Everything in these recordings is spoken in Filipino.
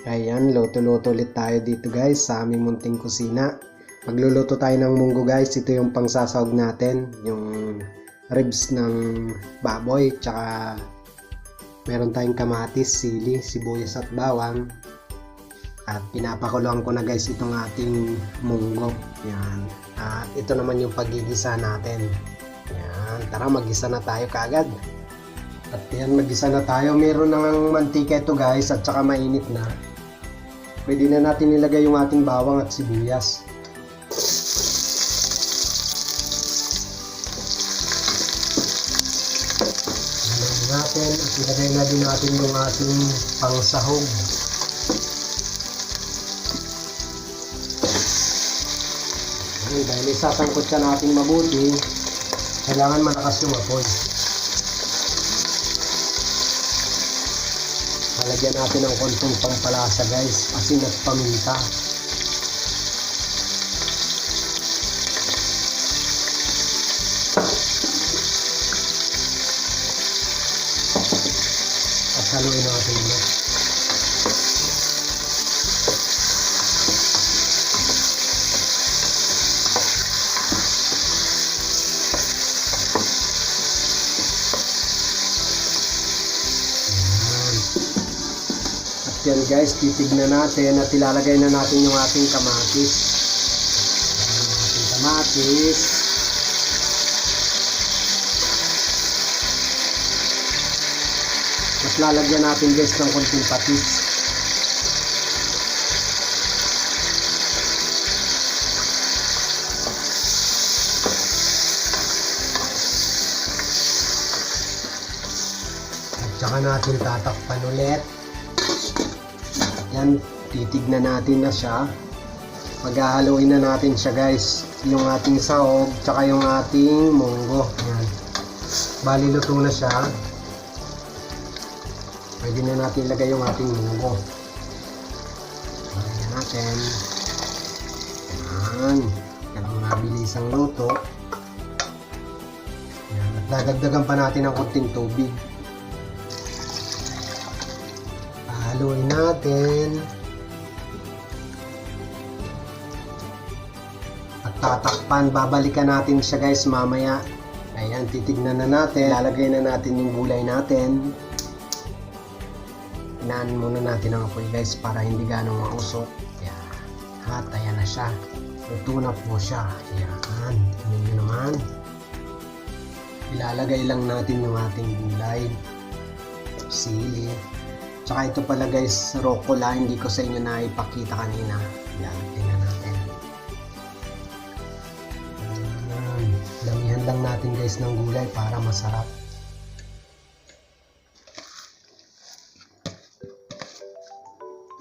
Ayan, luto-luto ulit tayo dito guys sa aming munting kusina. Magluluto tayo ng munggo guys. Ito yung pangsasahog natin, yung ribs ng baboy, tsaka meron tayong kamatis, sili, sibuyas at bawang. At pinapakuluan ko na guys itong ating munggo. Yan. At ito naman yung pagigisa natin. Yan, tara magisa na tayo kaagad. At yan, magisa na tayo. Meron nang mantika ito guys at saka mainit na. Pwede na natin nilagay yung ating bawang at sibuyas. Ilagay natin at ilagay na din natin yung ating pangsahog. Dahil isasangkot ka natin mabuti, kailangan malakas yung apoy. Lagyan natin ng konting pampalasa guys, asin at paminta. At haluin natin ito. Yan guys, titignan natin at ilalagay na natin yung ating kamatis. Yung ating kamatis. At lalagyan natin guys ng konting patis. At saka natin tatakpan ulit. Yan, titignan natin na siya. Maghahaluin na natin siya guys. Yung ating sahog, tsaka yung ating munggo. Yan. Bali luto na siya. Pwede na natin ilagay yung ating munggo. Lagyan natin. Yan. Ganang mabilis ang luto. Yan. At dadagdagan pa natin ng konting tubig. Haluin natin at tatakpan. Babalikan natin siya guys mamaya. Ayan, titignan na natin. Lalagay na natin yung gulay natin. Inaan muna natin ang apoy guys para hindi ganong mausok. Ayan. At ayan na siya. Luto na po siya. Ayan, tingnan nyo naman. Ilalagay lang natin yung ating gulay, sili. Tsaka ito pala guys, rucola, hindi ko sa inyo na ipakita kanina. Yan, tingnan natin. Damihan lang natin guys ng gulay para masarap.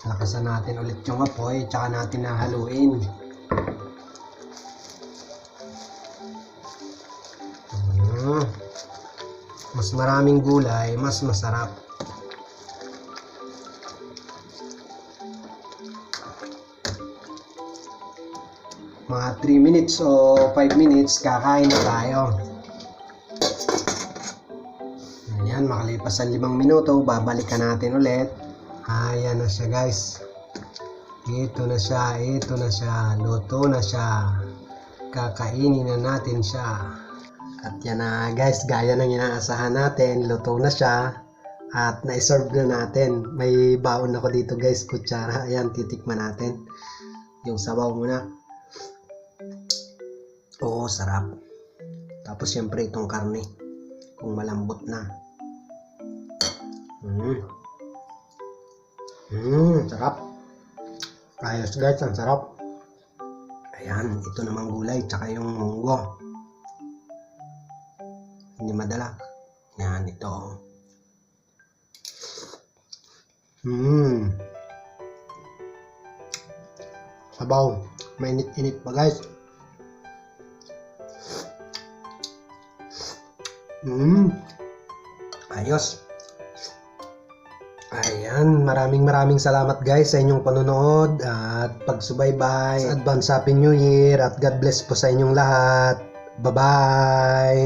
Lakasan natin ulit yung apoy, tsaka natin nahaluin. Mas maraming gulay, mas masarap. Mga 3 minutes o 5 minutes, kakain na tayo. Ayan, makalipas ang 5 minuto, babalikan natin ulit. Ayan na siya guys. Ito na siya, ito na siya. Luto na siya. Kakainin na natin siya. At yan na guys, gaya ng inaasahan natin, luto na siya. At na-serve na natin. May baon ako dito guys, kutsara. Ayan, titikman natin. Yung sabaw muna. Oo, sarap. Tapos syempre itong karne, kung malambot na. Sarap. Ayos guys, ang sarap. Ayan, ito namang gulay, tsaka yung munggo. Hindi madala. Yan, ito. Sabaw. Mainit-init pa guys. Ayos. Ayan, maraming salamat guys sa inyong panonood at pagsubaybay. Advance Happy New Year at God bless po sa inyong lahat. Bye-bye!